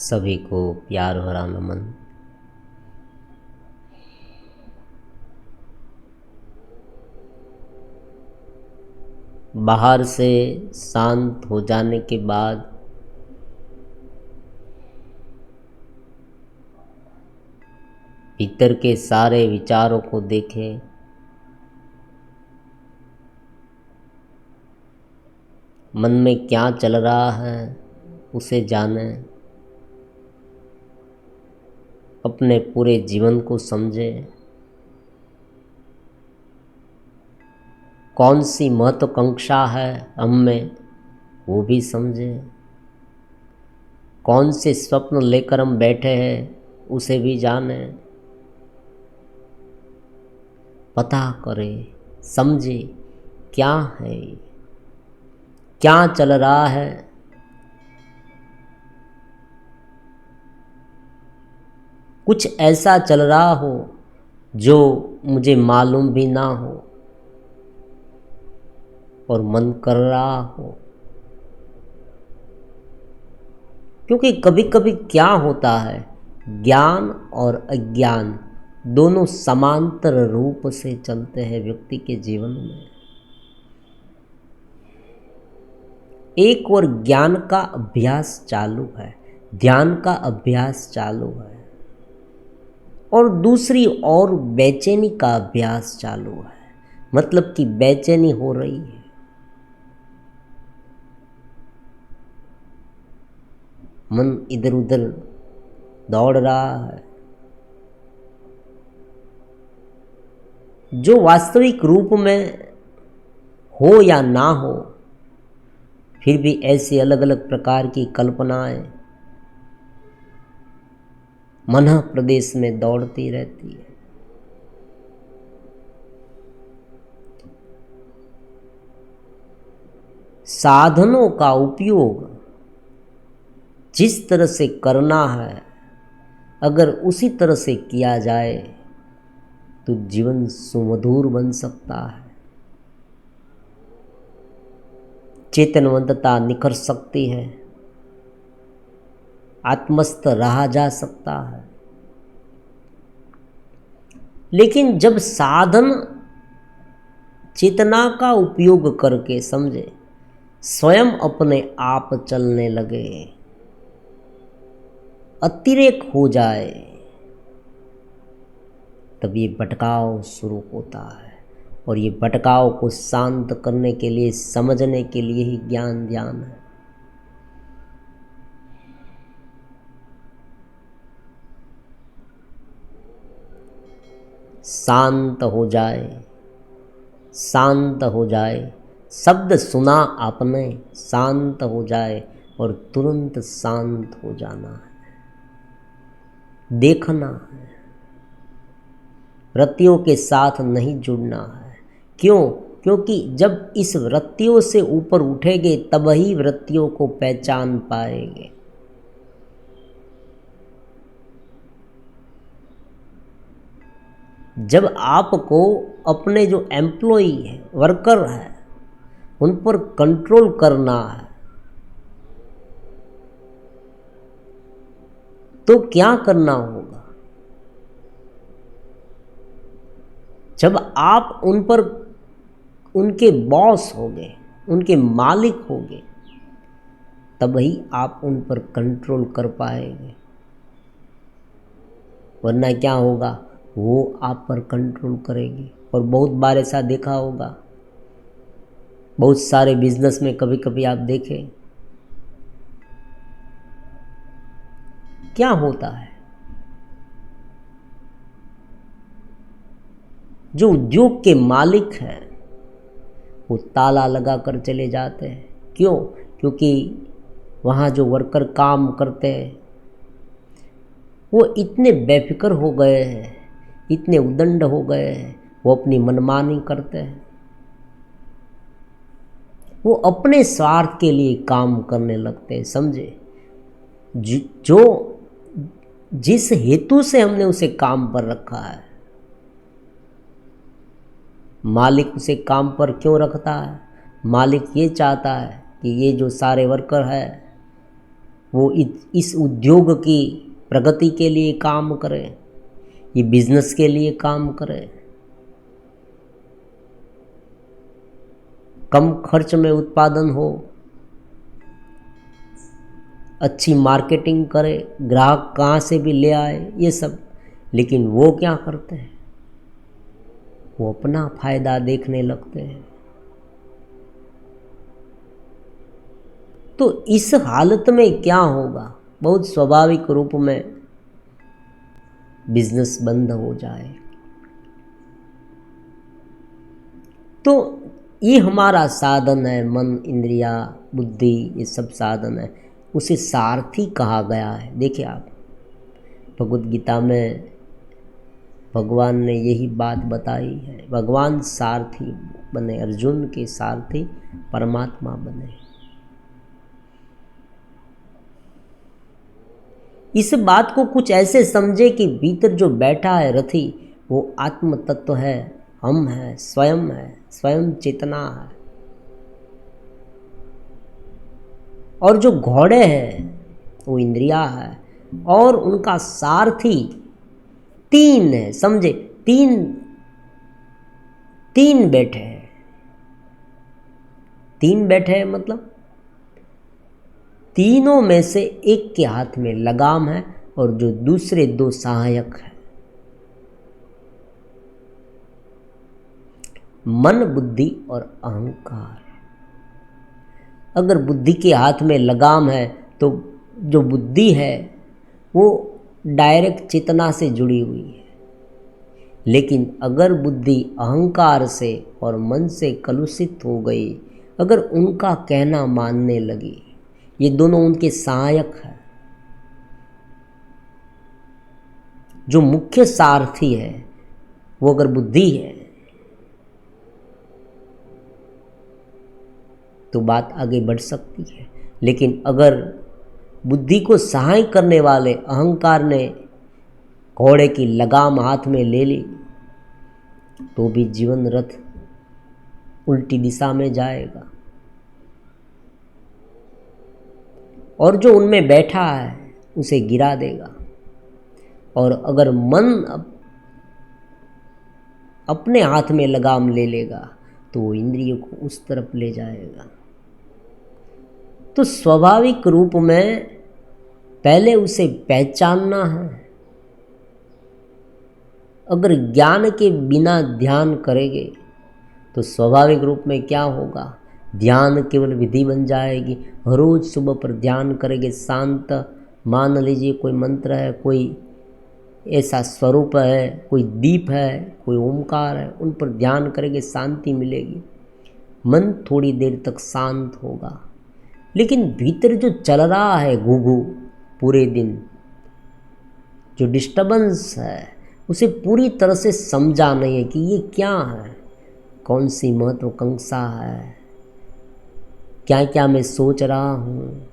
सभी को प्यार भरा नमन। बाहर से शांत हो जाने के बाद भीतर के सारे विचारों को देखें। मन में क्या चल रहा है उसे जानें। अपने पूरे जीवन को समझें। कौन सी महत्वाकांक्षा है हम में वो भी समझें। कौन से स्वप्न लेकर हम बैठे हैं उसे भी जानें। पता करें, समझें क्या है, क्या चल रहा है। कुछ ऐसा चल रहा हो जो मुझे मालूम भी ना हो और मन कर रहा हो। क्योंकि कभी कभी क्या होता है, ज्ञान और अज्ञान दोनों समांतर रूप से चलते हैं व्यक्ति के जीवन में। एक और ज्ञान का अभ्यास चालू है, ध्यान का अभ्यास चालू है, और दूसरी ओर बेचैनी का अभ्यास चालू है। मतलब कि बेचैनी हो रही है, मन इधर उधर दौड़ रहा है। जो वास्तविक रूप में हो या ना हो, फिर भी ऐसी अलग अलग प्रकार की कल्पनाएं मन प्रदेश में दौड़ती रहती है। साधनों का उपयोग जिस तरह से करना है, अगर उसी तरह से किया जाए तो जीवन सुमधुर बन सकता है। चेतनवंतता निखर सकती है, आत्मस्थ रहा जा सकता है। लेकिन जब साधन चेतना का उपयोग करके समझे, स्वयं अपने आप चलने लगे, अतिरेक हो जाए, तब ये भटकाव शुरू होता है। और ये भटकाव को शांत करने के लिए, समझने के लिए ही ज्ञान ध्यान है। शांत हो जाए, शांत हो जाए, शब्द सुना आपने, शांत हो जाए और तुरंत शांत हो जाना है। देखना है, वृत्तियों के साथ नहीं जुड़ना है। क्यों? क्योंकि जब इस वृत्तियों से ऊपर उठेंगे तब ही वृत्तियों को पहचान पाएंगे। जब आपको अपने जो एम्प्लॉई है, वर्कर है, उन पर कंट्रोल करना है, तो क्या करना होगा? जब आप उन पर उनके बॉस होंगे, उनके मालिक होंगे, तब ही आप उन पर कंट्रोल कर पाएंगे। वरना क्या होगा, वो आप पर कंट्रोल करेगी। और बहुत बार ऐसा देखा होगा, बहुत सारे बिजनेस में कभी कभी आप देखें क्या होता है, जो उद्योग के मालिक हैं वो ताला लगा कर चले जाते हैं। क्यों? क्योंकि वहाँ जो वर्कर काम करते हैं वो इतने बेफिक्र हो गए हैं, इतने उदंड हो गए हैं, वो अपनी मनमानी करते हैं। वो अपने स्वार्थ के लिए काम करने लगते हैं। समझे? जो जिस हेतु से हमने उसे काम पर रखा है, मालिक उसे काम पर क्यों रखता है? मालिक ये चाहता है कि ये जो सारे वर्कर है वो इस उद्योग की प्रगति के लिए काम करे, ये बिजनेस के लिए काम करे, कम खर्च में उत्पादन हो, अच्छी मार्केटिंग करे, ग्राहक कहाँ से भी ले आए, ये सब। लेकिन वो क्या करते हैं, वो अपना फायदा देखने लगते हैं। तो इस हालत में क्या होगा, बहुत स्वाभाविक रूप में बिजनेस बंद हो जाए। तो ये हमारा साधन है, मन, इंद्रिया, बुद्धि, ये सब साधन है, उसे सारथी कहा गया है। देखिए आप, भगवद गीता में भगवान ने यही बात बताई है, भगवान सारथी बने, अर्जुन के सारथी परमात्मा बने। इस बात को कुछ ऐसे समझे कि भीतर जो बैठा है रथी, वो आत्म तत्व है, हम है, स्वयं चेतना है। और जो घोड़े हैं वो इंद्रिया है, और उनका सारथी तीन है, समझे, तीन बैठे हैं। तीन बैठे हैं मतलब तीनों में से एक के हाथ में लगाम है, और जो दूसरे दो सहायक है, मन, बुद्धि और अहंकार। अगर बुद्धि के हाथ में लगाम है तो जो बुद्धि है वो डायरेक्ट चेतना से जुड़ी हुई है। लेकिन अगर बुद्धि अहंकार से और मन से कलुषित हो गई, अगर उनका कहना मानने लगी, ये दोनों उनके सहायक हैं। जो मुख्य सारथी है वो अगर बुद्धि है तो बात आगे बढ़ सकती है। लेकिन अगर बुद्धि को सहाय करने वाले अहंकार ने घोड़े की लगाम हाथ में ले ली तो भी जीवन रथ उल्टी दिशा में जाएगा। और जो उनमें बैठा है उसे गिरा देगा। और अगर मन अपने हाथ में लगाम ले लेगा तो वो इंद्रियों को उस तरफ ले जाएगा। तो स्वाभाविक रूप में पहले उसे पहचानना है। अगर ज्ञान के बिना ध्यान करेंगे तो स्वाभाविक रूप में क्या होगा, ध्यान केवल विधि बन जाएगी। रोज सुबह पर ध्यान करेंगे, शांत, मान लीजिए कोई मंत्र है, कोई ऐसा स्वरूप है, कोई दीप है, कोई ओमकार है, उन पर ध्यान करेंगे, शांति मिलेगी, मन थोड़ी देर तक शांत होगा। लेकिन भीतर जो चल रहा है घू पूरे दिन, जो डिस्टर्बेंस है, उसे पूरी तरह से समझा नहीं है कि ये क्या है, कौन सी महत्वाकांक्षा है, क्या क्या मैं सोच रहा हूँ,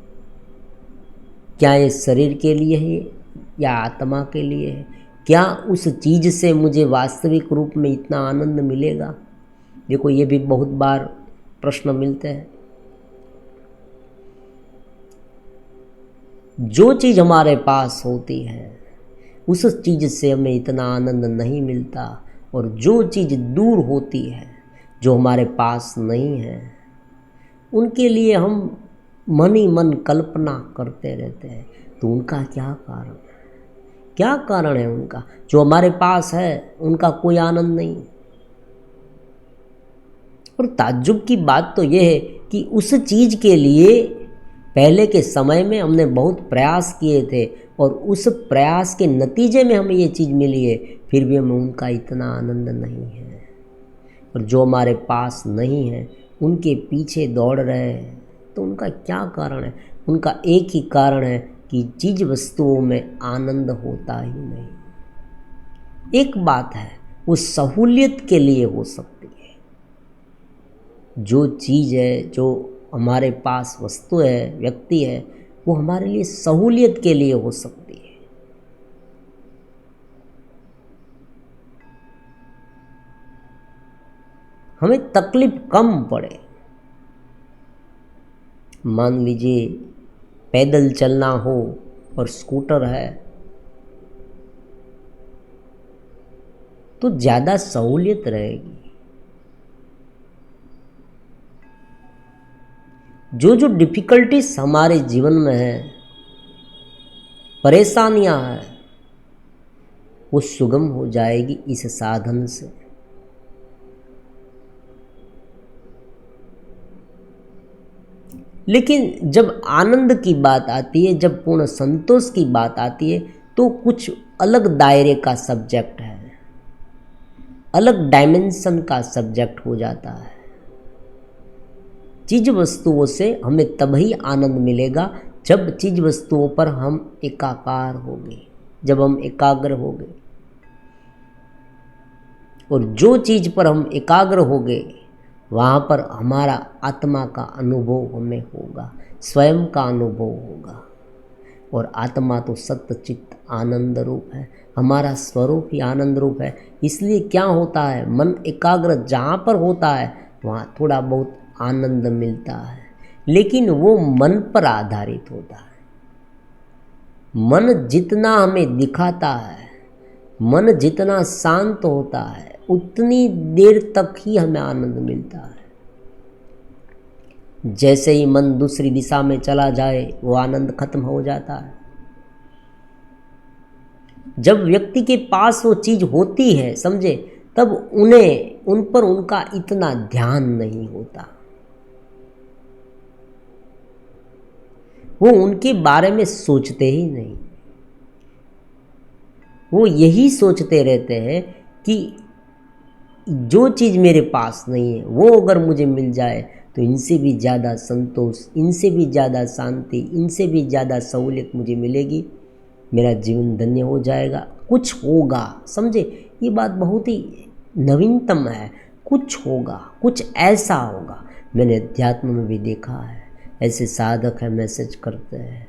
क्या ये शरीर के लिए है या आत्मा के लिए है, क्या उस चीज़ से मुझे वास्तविक रूप में इतना आनंद मिलेगा। देखो ये भी बहुत बार प्रश्न मिलते हैं। जो चीज़ हमारे पास होती है उस चीज़ से हमें इतना आनंद नहीं मिलता, और जो चीज़ दूर होती है, जो हमारे पास नहीं है, उनके लिए हम मन ही मन कल्पना करते रहते हैं। तो उनका क्या कारण है, क्या कारण है उनका? जो हमारे पास है उनका कोई आनंद नहीं। और ताज्जुब की बात तो यह है कि उस चीज़ के लिए पहले के समय में हमने बहुत प्रयास किए थे, और उस प्रयास के नतीजे में हमें ये चीज़ मिली है, फिर भी हमें उनका इतना आनंद नहीं है। और जो हमारे पास नहीं है उनके पीछे दौड़ रहे हैं, तो उनका क्या कारण है? उनका एक ही कारण है कि चीज़ वस्तुओं में आनंद होता ही नहीं। एक बात है, वो सहूलियत के लिए हो सकती है। जो चीज़ है, जो हमारे पास वस्तु है, व्यक्ति है, वो हमारे लिए सहूलियत के लिए हो सकती है। हमें तकलीफ कम पड़े। मान लीजिए पैदल चलना हो और स्कूटर है तो ज़्यादा सहूलियत रहेगी। जो जो डिफ़िकल्टीज हमारे जीवन में है, परेशानियां हैं, वो सुगम हो जाएगी इस साधन से। लेकिन जब आनंद की बात आती है, जब पूर्ण संतोष की बात आती है, तो कुछ अलग दायरे का सब्जेक्ट है, अलग डायमेंशन का सब्जेक्ट हो जाता है। चीज वस्तुओं से हमें तभी आनंद मिलेगा जब चीज वस्तुओं पर हम एकाकार होंगे, जब हम एकाग्र होंगे। और जो चीज पर हम एकाग्र होंगे वहाँ पर हमारा आत्मा का अनुभव हमें होगा, स्वयं का अनुभव होगा। और आत्मा तो सत्य चित्त आनंद रूप है, हमारा स्वरूप ही आनंद रूप है। इसलिए क्या होता है, मन एकाग्र जहाँ पर होता है वहाँ थोड़ा बहुत आनंद मिलता है, लेकिन वो मन पर आधारित होता है। मन जितना हमें दिखाता है, मन जितना शांत होता है, उतनी देर तक ही हमें आनंद मिलता है। जैसे ही मन दूसरी दिशा में चला जाए वो आनंद खत्म हो जाता है। जब व्यक्ति के पास वो चीज होती है, समझे, तब उन पर उनका इतना ध्यान नहीं होता। वो उनके बारे में सोचते ही नहीं, वो यही सोचते रहते हैं कि जो चीज़ मेरे पास नहीं है वो अगर मुझे मिल जाए तो इनसे भी ज़्यादा संतोष, इनसे भी ज़्यादा शांति, इनसे भी ज़्यादा सहूलियत मुझे मिलेगी, मेरा जीवन धन्य हो जाएगा, कुछ होगा। समझे, ये बात बहुत ही नवीनतम है। कुछ होगा, कुछ ऐसा होगा। मैंने अध्यात्म में भी देखा है, ऐसे साधक है मैसेज करते हैं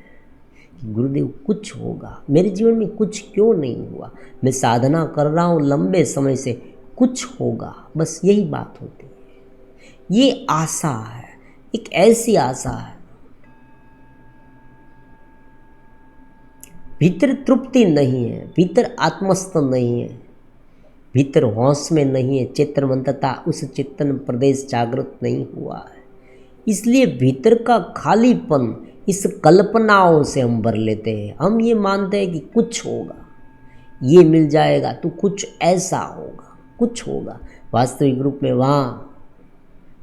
कि गुरुदेव कुछ होगा, मेरे जीवन में कुछ क्यों नहीं हुआ, मैं साधना कर रहा हूँ लंबे समय से, कुछ होगा। बस यही बात होती है। ये आशा है, एक ऐसी आशा है। भीतर तृप्ति नहीं है, भीतर आत्मस्थ नहीं है, भीतर होश में नहीं है, चित्रवंतता उस चित्तन प्रदेश जागृत नहीं हुआ है। इसलिए भीतर का खालीपन इस कल्पनाओं से हम भर लेते हैं। हम ये मानते हैं कि कुछ होगा, ये मिल जाएगा तो कुछ ऐसा होगा, कुछ होगा। वास्तविक रूप में वहाँ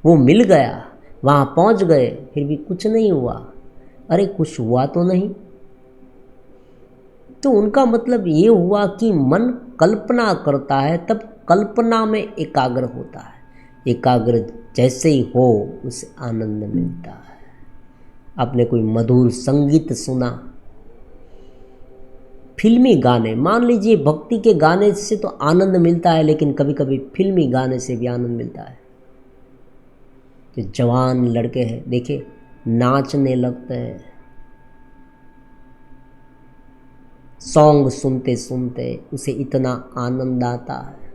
वो मिल गया, वहाँ पहुँच गए, फिर भी कुछ नहीं हुआ। अरे कुछ हुआ तो नहीं। तो उनका मतलब ये हुआ कि मन कल्पना करता है, तब कल्पना में एकाग्र होता है। एकाग्र जैसे ही हो उसे आनंद मिलता है। आपने कोई मधुर संगीत सुना, फिल्मी गाने, मान लीजिए भक्ति के गाने से तो आनंद मिलता है, लेकिन कभी कभी फिल्मी गाने से भी आनंद मिलता है। जो जवान लड़के हैं देखिए, नाचने लगते हैं सॉन्ग सुनते सुनते, उसे इतना आनंद आता है,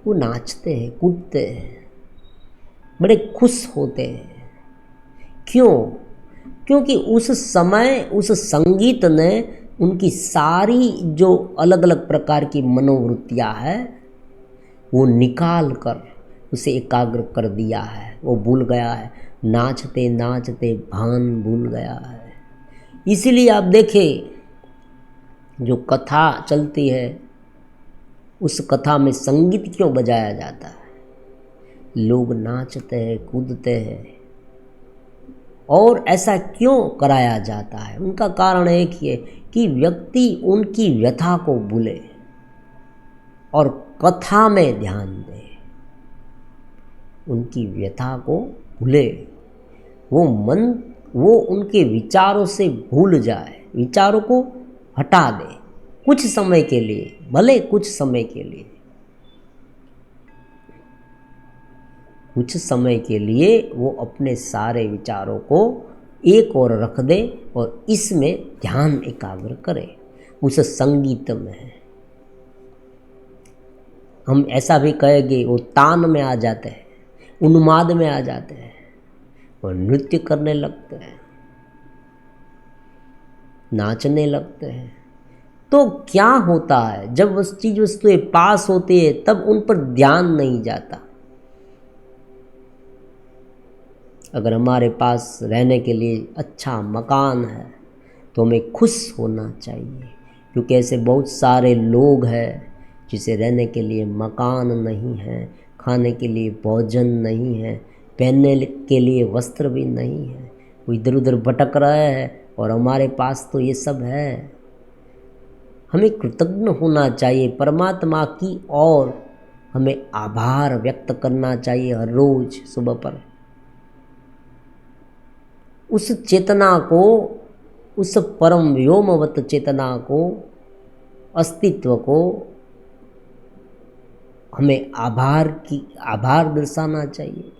वो नाचते हैं, कूदते हैं, बड़े खुश होते हैं। क्यों? क्योंकि उस समय उस संगीत ने उनकी सारी जो अलग अलग प्रकार की मनोवृत्तियाँ हैं वो निकाल कर उसे एकाग्र कर दिया है। वो भूल गया है, नाचते नाचते भान भूल गया है। इसीलिए आप देखें, जो कथा चलती है उस कथा में संगीत क्यों बजाया जाता है? लोग नाचते हैं, कूदते हैं, और ऐसा क्यों कराया जाता है? उनका कारण एक ही है कि व्यक्ति उनकी व्यथा को भूले और कथा में ध्यान दे। उनकी व्यथा को भूले, वो मन, वो उनके विचारों से भूल जाए, विचारों को हटा दे कुछ समय के लिए, भले कुछ समय के लिए, कुछ समय के लिए वो अपने सारे विचारों को एक ओर रख दे और इसमें ध्यान एकाग्र करे, उस संगीत में। हम ऐसा भी कहेंगे वो तान में आ जाते हैं, उन्माद में आ जाते हैं और नृत्य करने लगते हैं। नाचने लगते हैं। तो क्या होता है, जब उस चीज़ वस्तुएं पास होती है तब उन पर ध्यान नहीं जाता। अगर हमारे पास रहने के लिए अच्छा मकान है तो हमें खुश होना चाहिए, क्योंकि ऐसे बहुत सारे लोग हैं जिसे रहने के लिए मकान नहीं है, खाने के लिए भोजन नहीं है, पहनने के लिए वस्त्र भी नहीं है, वो इधर उधर भटक रहे हैं और हमारे पास तो ये सब है। हमें कृतज्ञ होना चाहिए परमात्मा की और हमें आभार व्यक्त करना चाहिए हर रोज़ सुबह पर। उस चेतना को, उस परम व्योमवत चेतना को, अस्तित्व को हमें आभार दर्शाना चाहिए।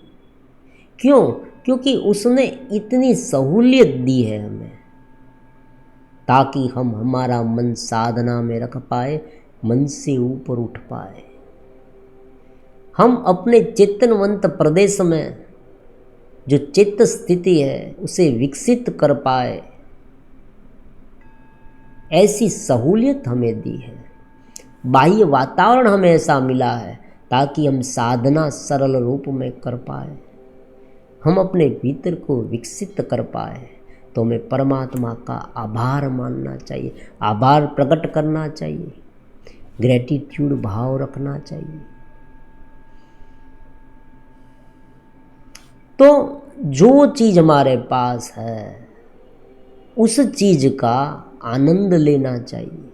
क्यों? क्योंकि उसने इतनी सहूलियत दी है हमें, ताकि हम हमारा मन साधना में रख पाए, मन से ऊपर उठ पाए, हम अपने चेतनवंत प्रदेश में जो चित्त स्थिति है उसे विकसित कर पाए। ऐसी सहूलियत हमें दी है, बाह्य वातावरण हमें ऐसा मिला है ताकि हम साधना सरल रूप में कर पाए, हम अपने भीतर को विकसित कर पाए। तो हमें परमात्मा का आभार मानना चाहिए, आभार प्रकट करना चाहिए, ग्रेटिट्यूड भाव रखना चाहिए। तो जो चीज़ हमारे पास है उस चीज़ का आनंद लेना चाहिए।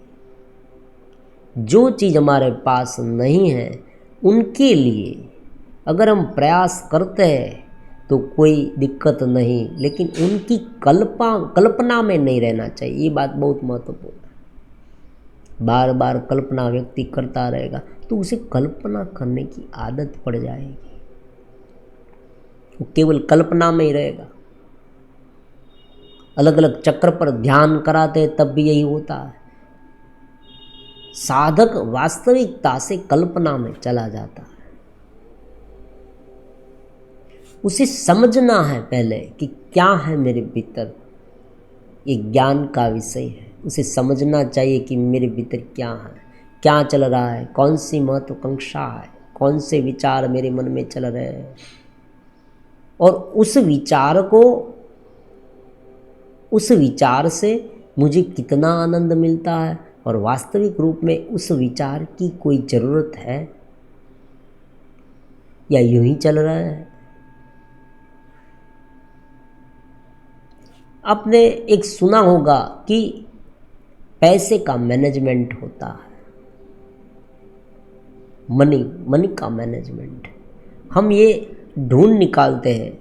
जो चीज़ हमारे पास नहीं है उनके लिए अगर हम प्रयास करते हैं तो कोई दिक्कत नहीं, लेकिन उनकी कल्पना में नहीं रहना चाहिए। ये बात बहुत महत्वपूर्ण है। बार बार कल्पना व्यक्ति करता रहेगा तो उसे कल्पना करने की आदत पड़ जाएगी, वो केवल कल्पना में ही रहेगा। अलग अलग चक्र पर ध्यान कराते हैं तब भी यही होता है, साधक वास्तविकता से कल्पना में चला जाता है। उसे समझना है पहले कि क्या है मेरे भीतर, ये ज्ञान का विषय है। उसे समझना चाहिए कि मेरे भीतर क्या है, क्या चल रहा है, कौन सी महत्वाकांक्षा है, कौन से विचार मेरे मन में चल रहे हैं, और उस विचार से मुझे कितना आनंद मिलता है, और वास्तविक रूप में उस विचार की कोई ज़रूरत है या यूं ही चल रहा है। आपने एक सुना होगा कि पैसे का मैनेजमेंट होता है, मनी का मैनेजमेंट। हम ये ढूंढ निकालते हैं,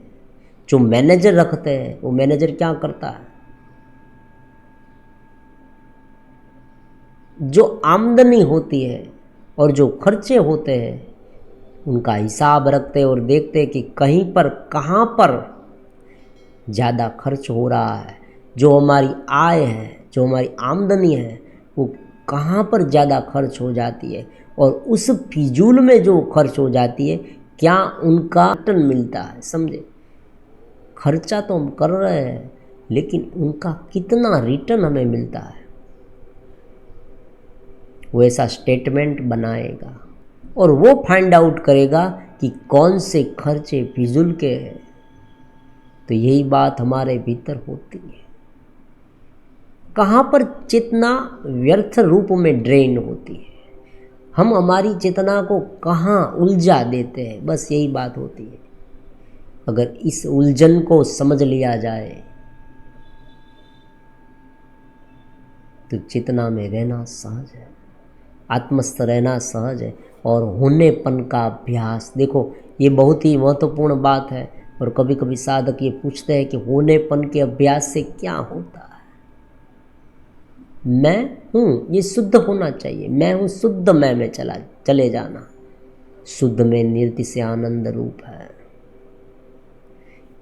जो मैनेजर रखते हैं वो मैनेजर क्या करता है, जो आमदनी होती है और जो खर्चे होते हैं उनका हिसाब रखते हैं और देखते हैं कि कहीं पर कहाँ पर ज़्यादा खर्च हो रहा है, जो हमारी आय है, जो हमारी आमदनी है वो कहाँ पर ज़्यादा खर्च हो जाती है, और उस फिजूल में जो खर्च हो जाती है क्या उनका रिटर्न मिलता है। समझे, खर्चा तो हम कर रहे हैं लेकिन उनका कितना रिटर्न हमें मिलता है, वो ऐसा स्टेटमेंट बनाएगा और वो फाइंड आउट करेगा कि कौन से खर्चे फिजूल के हैं। तो यही बात हमारे भीतर होती है, कहाँ पर चेतना व्यर्थ रूप में ड्रेन होती है, हम हमारी चेतना को कहाँ उलझा देते हैं, बस यही बात होती है। अगर इस उलझन को समझ लिया जाए तो चेतना में रहना सहज है, आत्मस्थ रहना सहज है। और होनेपन का अभ्यास, देखो ये बहुत ही महत्वपूर्ण बात है। और कभी कभी साधक ये पूछते हैं कि होनेपन के अभ्यास से क्या होता है। मैं हूँ ये शुद्ध होना चाहिए, मैं हूँ शुद्ध मैं में चले जाना। शुद्ध में निर्तिशय आनंद रूप है,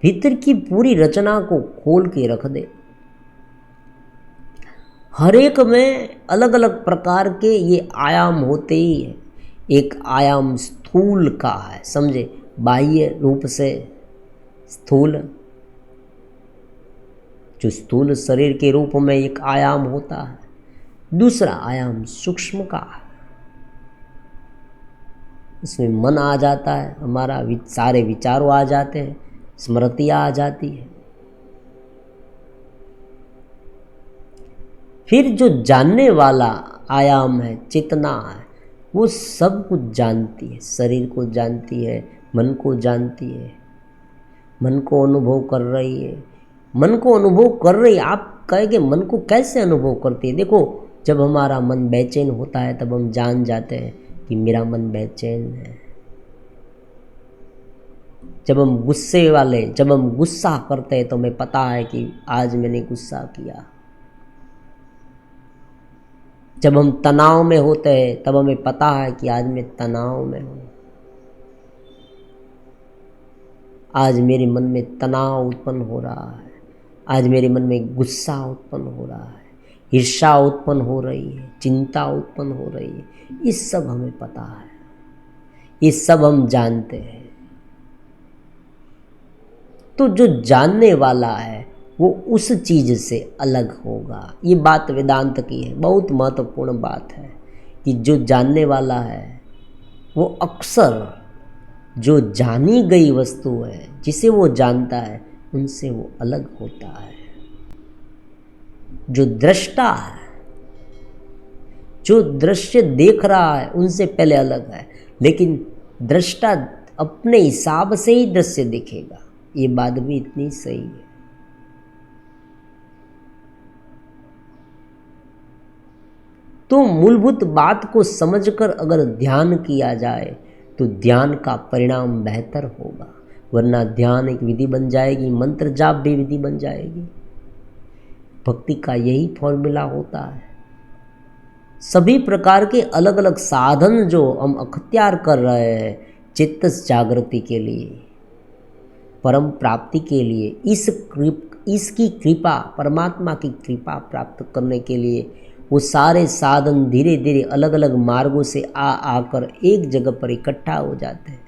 भीतर की पूरी रचना को खोल के रख दे। हर एक में अलग अलग प्रकार के ये आयाम होते ही हैं। एक आयाम स्थूल का है, समझे, बाह्य रूप से स्थूल, जो स्थूल शरीर के रूप में एक आयाम होता है, दूसरा आयाम सूक्ष्म का है। इसमें मन आ जाता है, हमारा सारे विचारों आ जाते हैं, स्मृतियाँ आ जाती है। फिर जो जानने वाला आयाम है, चेतना है, वो सब कुछ जानती है, शरीर को जानती है, मन को जानती है, मन को अनुभव कर रही है। मन को अनुभव कर रही है, आप कहेंगे मन को कैसे अनुभव करती है? देखो, जब हमारा मन बेचैन होता है तब हम जान जाते हैं कि मेरा मन बेचैन है। जब हम गुस्सा करते हैं तो हमें पता है कि आज मैंने गुस्सा किया। जब हम तनाव में होते हैं तब हमें पता है कि आज मैं तनाव में हूँ, आज मेरे मन में तनाव उत्पन्न हो रहा है, आज मेरे मन में गुस्सा उत्पन्न हो रहा है, ईर्ष्या उत्पन्न हो रही है, चिंता उत्पन्न हो रही है। ये सब हमें पता है, ये सब हम जानते हैं। तो जो जानने वाला है वो उस चीज़ से अलग होगा। ये बात वेदांत की है, बहुत महत्वपूर्ण बात है कि जो जानने वाला है वो अक्सर जो जानी गई वस्तु है, जिसे वो जानता है, उनसे वो अलग होता है। जो दृष्टा है, जो दृश्य देख रहा है, उनसे पहले अलग है, लेकिन दृष्टा अपने हिसाब से ही दृश्य देखेगा। ये बात भी इतनी सही है। तो मूलभूत बात को समझकर अगर ध्यान किया जाए तो ध्यान का परिणाम बेहतर होगा, वरना ध्यान एक विधि बन जाएगी, मंत्र जाप भी विधि बन जाएगी। भक्ति का यही फॉर्मूला होता है। सभी प्रकार के अलग अलग साधन जो हम अख्तियार कर रहे हैं चित्त जागृति के लिए, परम प्राप्ति के लिए, इसकी कृपा, परमात्मा की कृपा प्राप्त करने के लिए, वो सारे साधन धीरे धीरे अलग अलग मार्गों से आकर एक जगह पर इकट्ठा हो जाते हैं।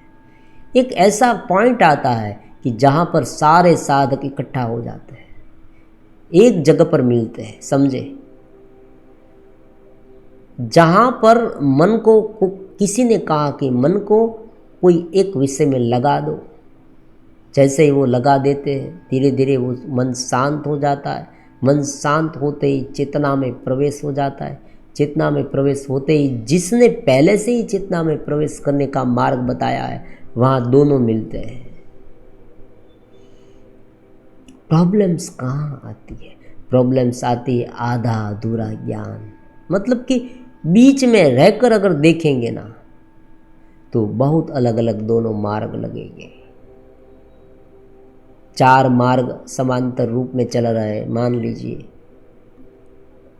एक ऐसा पॉइंट आता है कि जहाँ पर सारे साधक इकट्ठा हो जाते हैं, एक जगह पर मिलते हैं। समझे? जहाँ पर मन को किसी ने कहा कि मन को कोई एक विषय में लगा दो, जैसे ही वो लगा देते हैं धीरे धीरे वो मन शांत हो जाता है। मन शांत होते ही चेतना में प्रवेश हो जाता है। चेतना में प्रवेश होते ही जिसने पहले से ही चेतना में प्रवेश करने का मार्ग बताया है, वहाँ दोनों मिलते हैं। प्रॉब्लम्स कहाँ आती है? प्रॉब्लम्स आती है आधा अधूरा ज्ञान। मतलब कि बीच में रहकर अगर देखेंगे ना तो बहुत अलग अलग दोनों मार्ग लगेंगे। 4 मार्ग समांतर रूप में चल रहे हैं, मान लीजिए।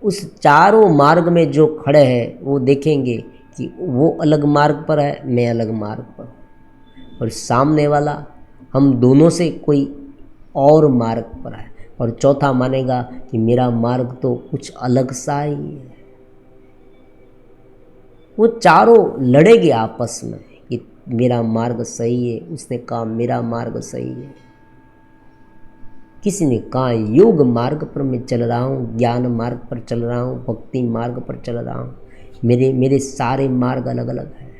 उस चारों मार्ग में जो खड़े हैं वो देखेंगे कि वो अलग मार्ग पर है, मैं अलग मार्ग पर हूँ, और सामने वाला हम दोनों से कोई और मार्ग पर है, और चौथा मानेगा कि मेरा मार्ग तो कुछ अलग सा ही है। वो चारों लड़ेंगे आपस में कि मेरा मार्ग सही है, उसने कहा मेरा मार्ग सही है। किसी ने कहा योग मार्ग पर मैं चल रहा हूँ, ज्ञान मार्ग पर चल रहा हूँ, भक्ति मार्ग पर चल रहा हूँ, मेरे सारे मार्ग अलग अलग हैं।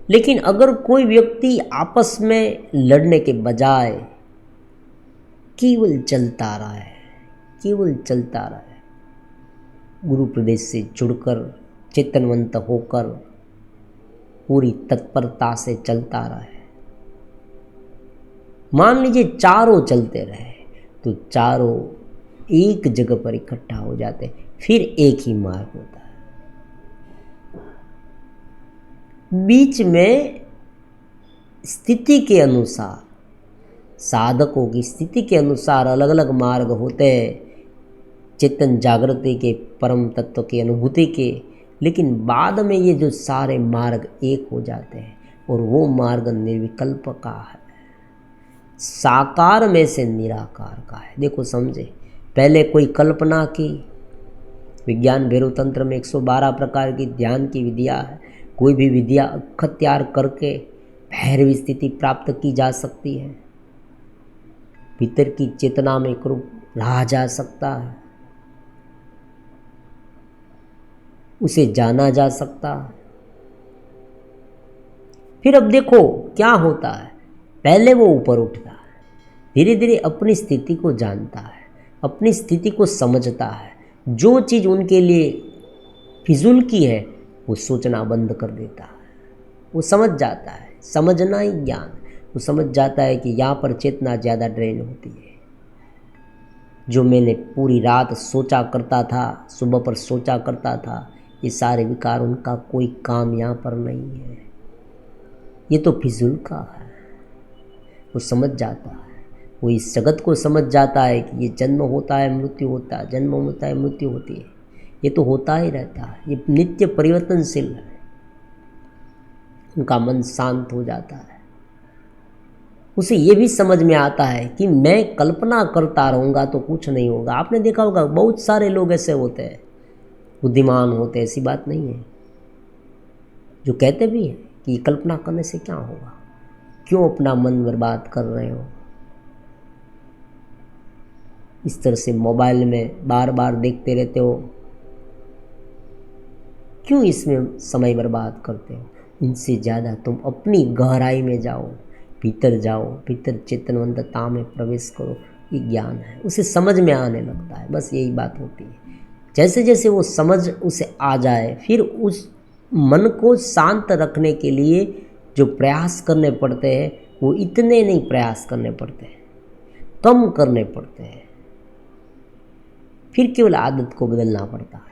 लेकिन अगर कोई व्यक्ति आपस में लड़ने के बजाय केवल चलता रहा है, केवल चलता रहा है, गुरु प्रदेश से जुड़कर चेतनवंत होकर पूरी तत्परता से चलता रहा है, मान लीजिए चारों चलते रहे तो चारों एक जगह पर इकट्ठा हो जाते, फिर एक ही मार्ग होता है। बीच में स्थिति के अनुसार, साधकों की स्थिति के अनुसार अलग अलग मार्ग होते हैं, चेतन जागृति के, परम तत्व की अनुभूति के, लेकिन बाद में ये जो सारे मार्ग एक हो जाते हैं और वो मार्ग निर्विकल्प का है, साकार में से निराकार का है। देखो समझे, पहले कोई कल्पना की, विज्ञान भैरव तंत्र में 112 प्रकार की ध्यान की विधियाँ है, कोई भी विधिया अख्तियार करके भैरवी स्थिति प्राप्त की जा सकती है। भीतर की चेतना में रहा जा सकता है, उसे जाना जा सकता है। फिर अब देखो क्या होता है, पहले वो ऊपर उठता है, धीरे धीरे अपनी स्थिति को जानता है, अपनी स्थिति को समझता है। जो चीज़ उनके लिए फिजूल की है वो सोचना बंद कर देता है। वो समझ जाता है, समझना ही ज्ञान। वो समझ जाता है कि यहाँ पर चेतना ज़्यादा ड्रेन होती है। जो मैंने पूरी रात सोचा करता था, सुबह पर सोचा करता था, ये सारे विकार, उनका कोई काम यहाँ पर नहीं है, ये तो फिजूल का है। वो समझ जाता है, वो इस जगत को समझ जाता है कि ये जन्म होता है, मृत्यु होता है, जन्म होता है, मृत्यु होती है, ये तो होता ही रहता है, ये नित्य परिवर्तनशील है। उनका मन शांत हो जाता है। उसे ये भी समझ में आता है कि मैं कल्पना करता रहूँगा तो कुछ नहीं होगा। आपने देखा होगा बहुत सारे लोग ऐसे होते हैं, बुद्धिमान होते हैं, ऐसी बात नहीं है, जो कहते भी हैं कि कल्पना करने से क्या होगा, क्यों अपना मन बर्बाद कर रहे हो, इस तरह से मोबाइल में बार बार देखते रहते हो, क्यों इसमें समय बर्बाद करते हो। इनसे ज़्यादा तुम अपनी गहराई में जाओ, भीतर जाओ, भीतर चेतनवंतता में प्रवेश करो। ये ज्ञान है, उसे समझ में आने लगता है। बस यही बात होती है। जैसे जैसे वो समझ उसे आ जाए, फिर उस मन को शांत रखने के लिए जो प्रयास करने पड़ते हैं वो इतने नहीं प्रयास करने पड़ते हैं, कम करने पड़ते हैं। फिर केवल आदत को बदलना पड़ता है।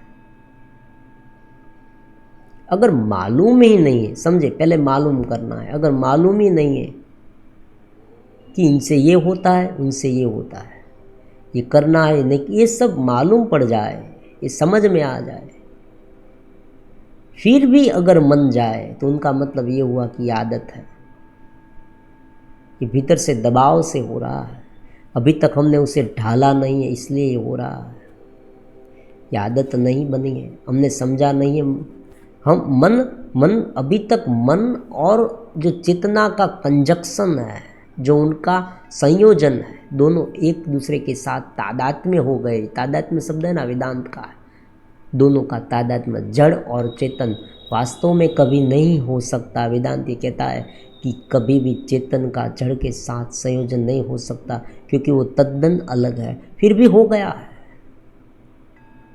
अगर मालूम ही नहीं है, समझे, पहले मालूम करना है। अगर मालूम ही नहीं है कि इनसे ये होता है, उनसे ये होता है, ये करना है नहीं, ये सब मालूम पड़ जाए, ये समझ में आ जाए, फिर भी अगर मन जाए तो उनका मतलब ये हुआ कि आदत है, ये भीतर से दबाव से हो रहा है, अभी तक हमने उसे ढाला नहीं है इसलिए ये हो रहा है। ये आदत नहीं बनी है, हमने समझा नहीं है। हम मन अभी तक मन और जो चेतना का कंजक्शन है, जो उनका संयोजन है, दोनों एक दूसरे के साथ तादात्म्य हो गए। तादात्म्य शब्द है ना वेदांत का, दोनों का तादात्म्य, जड़ और चेतन वास्तव में कभी नहीं हो सकता। वेदांत ये कहता है कि कभी भी चेतन का जड़ के साथ संयोजन नहीं हो सकता, क्योंकि वो तद्दन अलग है। फिर भी हो गया है,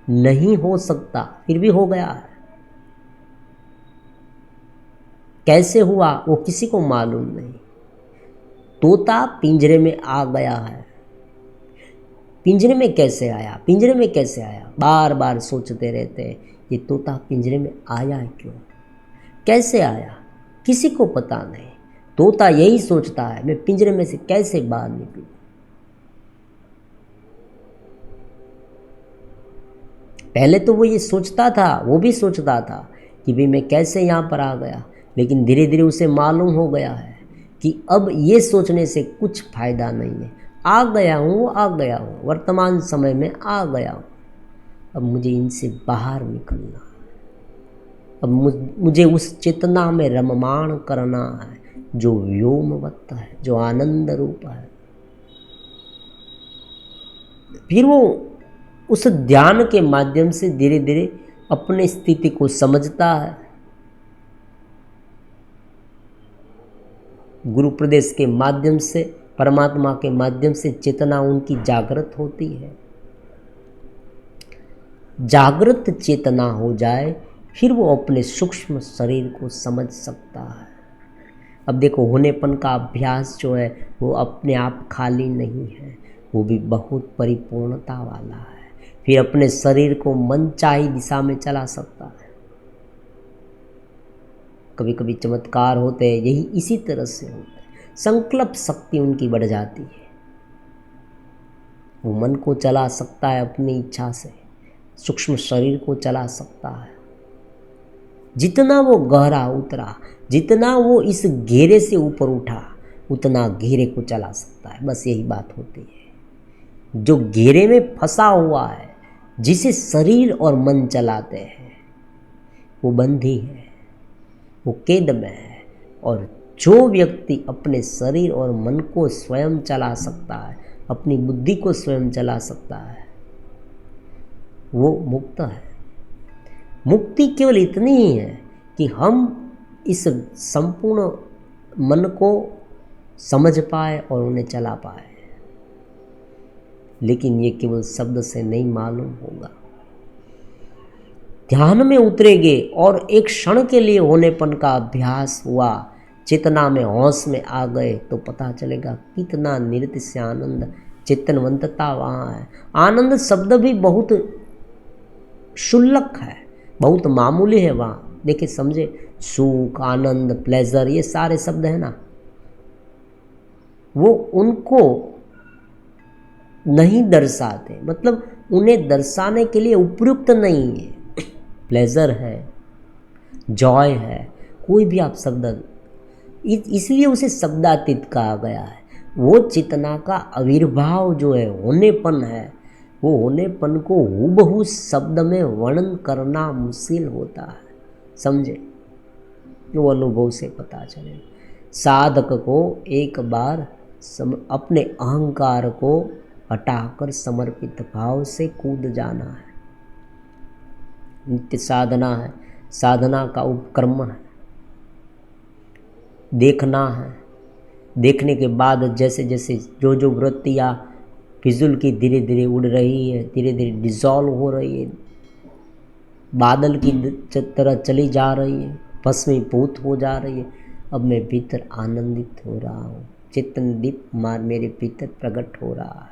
नहीं हो सकता, फिर भी हो गया है। कैसे हुआ वो किसी को मालूम नहीं। तोता पिंजरे में आ गया है, पिंजरे में कैसे आया, पिंजरे में कैसे आया, बार बार सोचते रहते हैं ये तोता पिंजरे में आया है क्यों, कैसे आया, किसी को पता नहीं। तोता यही सोचता है मैं पिंजरे में से कैसे बाहर निकलूं। पहले तो वो ये सोचता था, वो भी सोचता था कि भाई मैं कैसे यहाँ पर आ गया, लेकिन धीरे धीरे उसे मालूम हो गया है कि अब ये सोचने से कुछ फायदा नहीं है। आ गया हूँ, आ गया हूँ, वर्तमान समय में आ गया हूँ, अब मुझे इनसे बाहर निकलना है। अब मुझे उस चेतना में रममाण करना है जो व्योमवत है, जो आनंद रूप है। फिर वो उस ध्यान के माध्यम से धीरे धीरे अपनी स्थिति को समझता है। गुरु प्रदेश के माध्यम से, परमात्मा के माध्यम से चेतना उनकी जागृत होती है। जागृत चेतना हो जाए फिर वो अपने सूक्ष्म शरीर को समझ सकता है। अब देखो, होनेपन का अभ्यास जो है वो अपने आप खाली नहीं है, वो भी बहुत परिपूर्णता वाला है। फिर अपने शरीर को मनचाही दिशा में चला सकता है। कभी कभी चमत्कार होते हैं, यही इसी तरह से होता है। संकल्प शक्ति उनकी बढ़ जाती है, वो मन को चला सकता है अपनी इच्छा से, सूक्ष्म शरीर को चला सकता है। जितना वो गहरा उतरा, जितना वो इस घेरे से ऊपर उठा, उतना घेरे को चला सकता है। बस यही बात होती है। जो घेरे में फंसा हुआ है, जिसे शरीर और मन चलाते हैं, वो बंदी है, वो कैद में है। और जो व्यक्ति अपने शरीर और मन को स्वयं चला सकता है, अपनी बुद्धि को स्वयं चला सकता है, वो मुक्त है। मुक्ति केवल इतनी ही है कि हम इस संपूर्ण मन को समझ पाए और उन्हें चला पाए, लेकिन ये केवल शब्द से नहीं मालूम होगा। ध्यान में उतरेंगे और एक क्षण के लिए होनेपन का अभ्यास हुआ, चेतना में होश में आ गए, तो पता चलेगा कितना नृत्य से आनंद, चेतनवंतता वहाँ है। आनंद शब्द भी बहुत क्षुल्लक है, बहुत मामूली है वहाँ। देखिए समझे, सुख, आनंद, प्लेजर, ये सारे शब्द है ना, वो उनको नहीं दर्शाते, मतलब उन्हें दर्शाने के लिए उपयुक्त नहीं है। प्लेजर है, जॉय है, कोई भी आप शब्द, इसलिए उसे शब्दातीत कहा गया है। वो चेतना का आविर्भाव जो है, होनेपन है, वो होनेपन को हूबहू शब्द में वर्णन करना मुश्किल होता है, समझे, वो अनुभव से पता चले। साधक को एक बार अपने अहंकार को हटाकर समर्पित भाव से कूद जाना है। नित्य साधना है, साधना का उपक्रम है, देखना है। देखने के बाद जैसे जैसे जो जो वृत्तियाँ फिजूल की धीरे धीरे उड़ रही है, धीरे धीरे डिजॉल्व हो रही है, बादल की तरह चली जा रही है, भस्मीभूत हो जा रही है, अब मैं भीतर आनंदित हो रहा हूँ, चेतन दीप मेरे भीतर प्रकट हो रहा है।